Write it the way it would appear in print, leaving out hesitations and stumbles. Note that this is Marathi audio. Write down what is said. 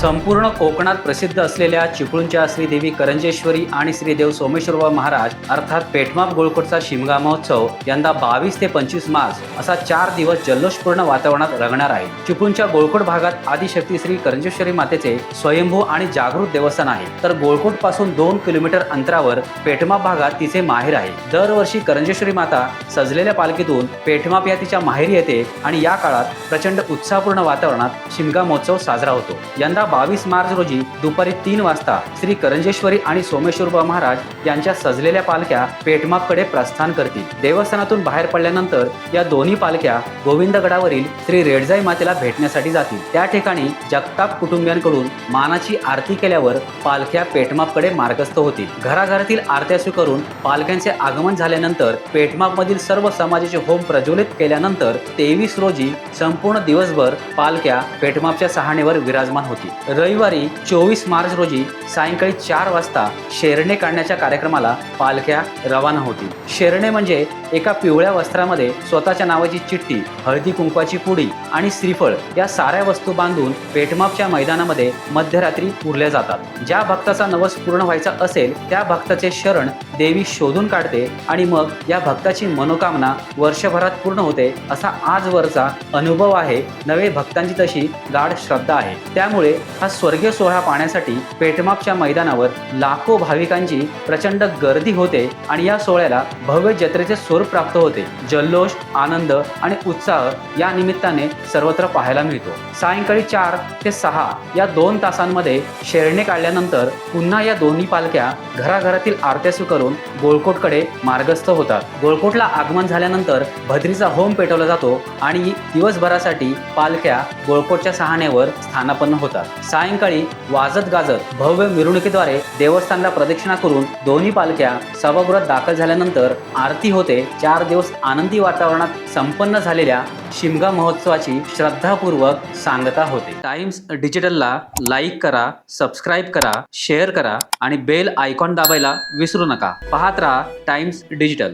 संपूर्ण कोकणात प्रसिद्ध असलेल्या चिपळूणच्या श्रीदेवी करंजेश्वरी आणि श्रीदेव सोमेश्वर महाराज अर्थात पेठमाप गोळकोटचा शिमगा महोत्सव यंदा 22 ते 25 मार्च असा 4 दिवस जल्लोषपूर्ण वातावरणात रंगणार आहे। चिपळूणच्या गोळकोट भागात आदिशक्ती श्री करंजेश्वरी मातेचे स्वयंभू आणि जागृत देवस्थान आहे, तर गोळकोट पासून 2 किलोमीटर अंतरावर पेठमाप भागात तिचे माहेर आहे। दरवर्षी करंजेश्वरी माता सजलेल्या पालखीतून पेठमाप या तिच्या माहेरी येते आणि या काळात प्रचंड उत्साहपूर्ण वातावरणात शिमगा महोत्सव साजरा होतो। यंदा 22 मार्च रोजी दुपारी 3 वाजता श्री करंजेश्वरी आणि सोमेश्वर महाराज यांच्या सजलेल्या पालख्या पेठमापकडे प्रस्थान करतील। देवस्थानातून बाहेर पडल्यानंतर या दोन्ही पालख्या गोविंदगडावरील श्री रेडजाई मातेला भेटण्यासाठी जातील। त्या ठिकाणी जगताप कुटुंबियांकडून मानाची आरती केल्यावर पालख्या पेठमापकडे मार्गस्थ होतील। घराघरातील आरत्या स्वीकारून पालख्यांचे आगमन झाल्यानंतर पेठमापमधील सर्व समाजाचे होम प्रज्वलित केल्यानंतर 23 रोजी संपूर्ण दिवसभर पालख्या पेठमापच्या सहाणेवर विराजमान होती। रविवारी 24 मार्च रोजी सायंकाळी 4 वाजता शेरणे काढण्याच्या कार्यक्रमाला पालख्या रवाना होतील। शेरणे म्हणजे एका पिवळ्या वस्त्रामध्ये स्वतःच्या नावाची चिठ्ठी, हळदी कुंकवाची पुडी आणि श्रीफळ या साऱ्या वस्तू बांधून पेठमापच्या मैदानामध्ये मध्यरात्री उरल्या जातात। ज्या भक्ताचा नवस पूर्ण व्हायचा असेल त्या भक्ताचे शरण देवी शोधून काढते आणि मग या भक्ताची मनोकामना वर्षभरात पूर्ण होते असा आजवरचा अनुभव आहे। नवे भक्तांची तशी गाढ श्रद्धा आहे, त्यामुळे हा स्वर्गीय सोहळा पाहण्यासाठी पेठमापच्या मैदानावर लाखो भाविकांची प्रचंड गर्दी होते आणि या सोहळ्याला भव्य जत्रेचे स्वरूप प्राप्त होते। जल्लोष, आनंद आणि उत्साह या निमित्ताने सर्वत्र पाहायला मिळतो। सायंकाळी 4 ते 6 या 2 तासांमध्ये शेरणे काढल्यानंतर पुन्हा या दोन्ही पालख्या घराघरातील आरत्या स्वीकारून गोळकोटकडे मार्गस्थ होतात। गोळकोटला आगमन झाल्यानंतर भद्रीचा होम पेटवला जातो आणि दिवसभरासाठी पालख्या गोळकोटच्या सहाणेवर स्थानापन्न होतात। सायंकाळी वाजत गाजत भव्य मिरवणुकीद्वारे देवस्थानला प्रदक्षिणा करून दोन्ही पालख्या सभागृहात दाखल झाल्यानंतर आरती होते। 4 दिवस आनंदी वातावरणात संपन्न झालेल्या शिमगा महोत्सवाची श्रद्धापूर्वक सांगता होते। टाइम्स डिजिटलला लाईक करा, सबस्क्राईब करा, शेअर करा आणि बेल आयकॉन दाबायला विसरू नका। पाहत रहा टाइम्स डिजिटल।